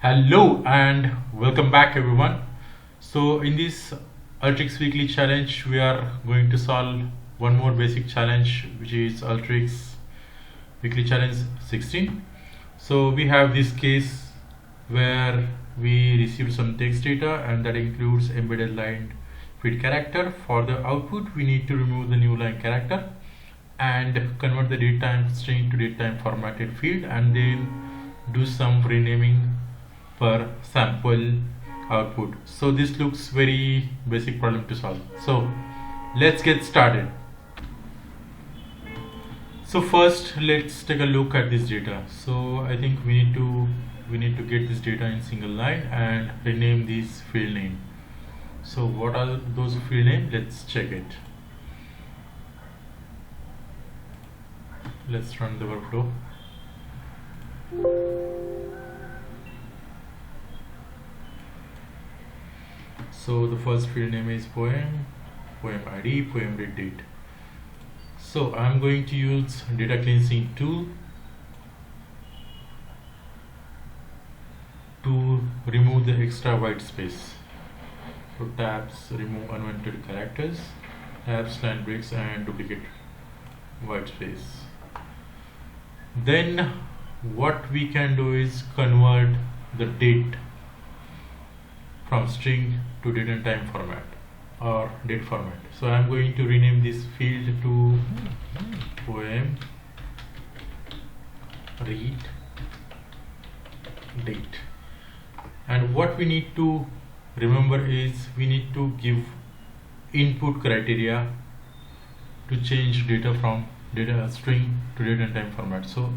Hello and welcome back everyone. So in this Alteryx weekly challenge we are going to solve one more basic challenge, which is Alteryx weekly challenge 16. So we have this case where we received some text data and that includes embedded line feed character. For the output we need to remove the new line character and convert the datetime string to datetime formatted field and then do some renaming per sample output. So this looks very basic problem to solve. So let's get started. So first let's take a look at this data. So I think we need to get this data in single line and rename this field name. So what are those field names? Let's check it. Let's run the workflow. So the first field name is poem ID, poem read date. So I'm going to use data cleansing tool to remove the extra white space. So tabs, remove unwanted characters, tabs, line breaks and duplicate white space. Then what we can do is convert the date from string to date and time format or date format. So I'm going to rename this field to poem read date. And what we need to remember is we need to give input criteria to change data from data string to date and time format. So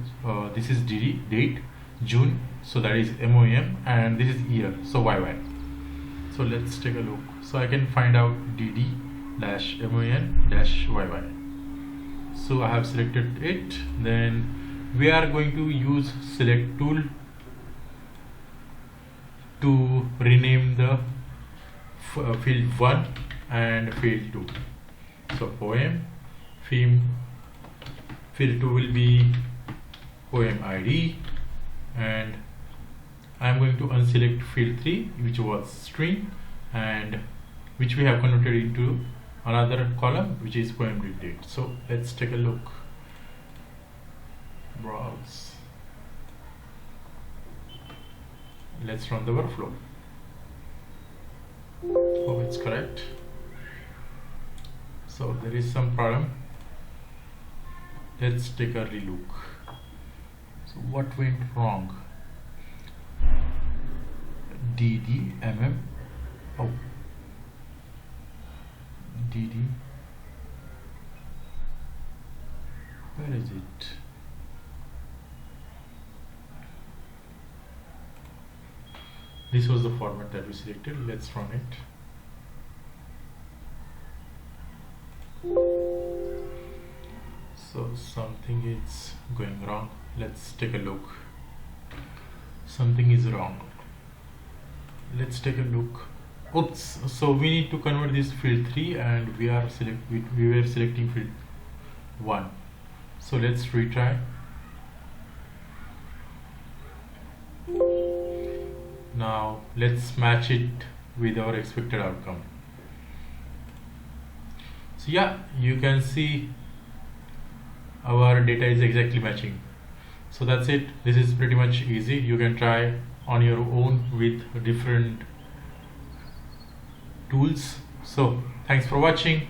this is DD, date, June, so that is MOM, and this is year, so YY. So let's take a look. So I can find out dd-mon-yy. So I have selected it. Then we are going to use select tool to rename the field 1 and field 2. So poem, field 2 will be poem ID, and I'm going to unselect field 3, which was string, and which we have converted into another column, which is poem read date. So let's take a look. Browse. Let's run the workflow. Oh, it's correct. So there is some problem. Let's take a relook. So what went wrong? oh, DD, where is it? This was the format that we selected. Let's run it. So something is going wrong. Let's take a look. Something is wrong. Let's take a look. Oops, so we need to convert this field 3 and we were selecting field 1. So let's retry. Now let's match it with our expected outcome. So yeah, you can see our data is exactly matching. So that's it. This is pretty much easy. You can try on your own with different tools. So thanks for watching.